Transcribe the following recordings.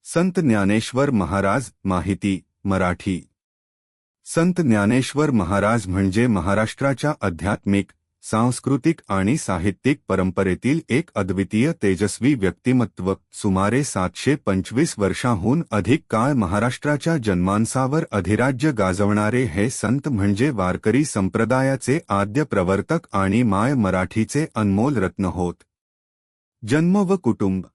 संत ज्ञानेश्वर महाराज माहिती मराठी। संत ज्ञानेश्वर महाराज म्हणजे महाराष्ट्राच्या आध्यात्मिक, सांस्कृतिक आणि साहित्यिक परंपरेतील एक अद्वितीय तेजस्वी व्यक्तिमत्व। सुमारे 725 वर्षांहून अधिक काळ महाराष्ट्राच्या जनमानसावर अधिराज्य गाजवणारे हे संत म्हणजे वारकरी संप्रदायाचे आद्य प्रवर्तक आणि माय मराठीचे अनमोल रत्न होत। जन्म व कुटुंब।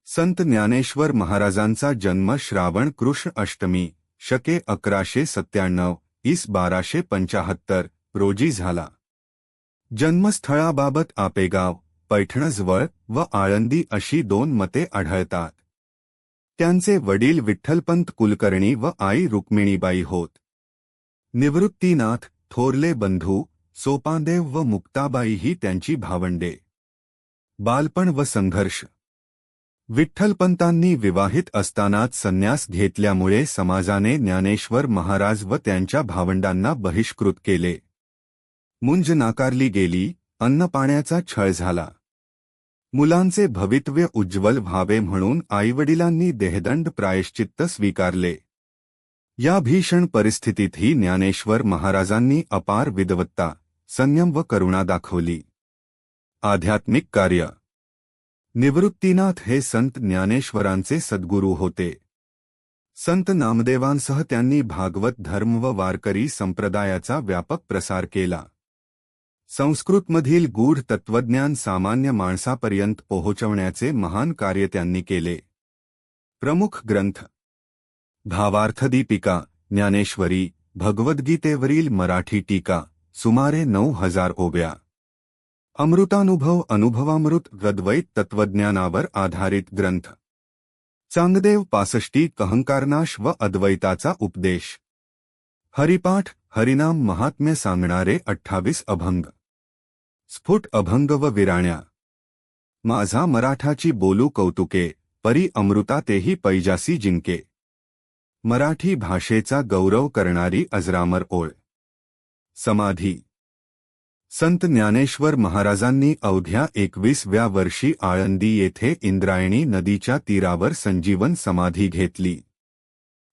संत ज्ञानेश्वर महाराजांचा जन्म श्रावण कृष्ण अष्टमी शके 1197 इ. 1275 रोजी झाला। जन्मस्थळाबाबत आपेगाव, पैठणजवळ व आळंदी अशी दोन मते आढळतात। त्यांचे वडील विठ्ठलपंत कुलकर्णी व आई रुक्मिणीबाई होत। निवृत्तीनाथ, थोरले बंधू सोपानदेव व मुक्ताबाई ही त्यांची भावंडे। बालपण व संघर्ष। विठ्ठलपंतांनी विवाहित असतानाच संन्यास घेतल्यामुळे समाजाने ज्ञानेश्वर महाराज व त्यांच्या भावंडांना बहिष्कृत केले। मुंज नाकारली गेली, अन्नपाण्याचा छळ झाला। मुलांचे भवितव्य उज्ज्वल व्हावे म्हणून आईवडिलांनी देहदंड प्रायश्चित्त स्वीकारले। या भीषण परिस्थितीतही ज्ञानेश्वर महाराजांनी अपार विद्वत्ता, संयम व करुणा दाखवली। आध्यात्मिक कार्य। निवृत्तीनाथ हे संत ज्ञानेश्वरांचे सद्गुरू होते। संत नामदेवांसह त्यांनी भागवत धर्म व वारकरी संप्रदायाचा व्यापक प्रसार केला। संस्कृतमधील गूढ तत्वज्ञान सामान्य माणसापर्यंत पोहोचवण्याचे महान कार्य त्यांनी केले। प्रमुख ग्रंथ: भावार्थदीपिका, ज्ञानेश्वरी, भगवद्गीतेवरील मराठी टीका, सुमारे 9000 ओव्या। अमृतानुभव अनुभवामृत अद्वैत तत्वज्ञानावर आधारित ग्रंथ। चांगदेव 65 अहंकारनाश व अद्वैताचा उपदेश। हरिपाठ, हरिनाम महात्म्य सांगणारे 28 अभंग। स्फुट अभंग व विराण्या। माझा मराठाची बोलू कौतुके, परी अमृता तेही पैजासी जिंके। मराठी भाषेचा गौरव करणारी अजरामर ओळ। समाधी। संत ज्ञानेश्वर महाराजांनी अवघ्या 21व्या वर्षी आळंदी येथे इंद्रायणी नदीच्या तीरावर संजीवन समाधी घेतली।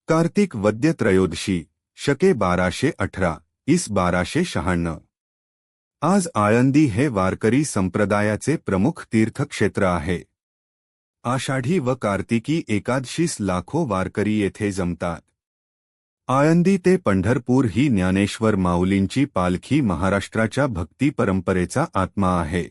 कार्तिक वद्य त्रयोदशी शके 1218 इ. 1296। आज आळंदी हे वारकरी संप्रदायाचे प्रमुख तीर्थक्षेत्र आहे। आषाढी व कार्तिकी एकादशीस लाखो वारकरी येथे जमतात। आळंदी ते पंढरपूर ही ज्ञानेश्वर माऊलींची पालखी महाराष्ट्राच्या भक्ती परंपरेचा आत्मा आहे।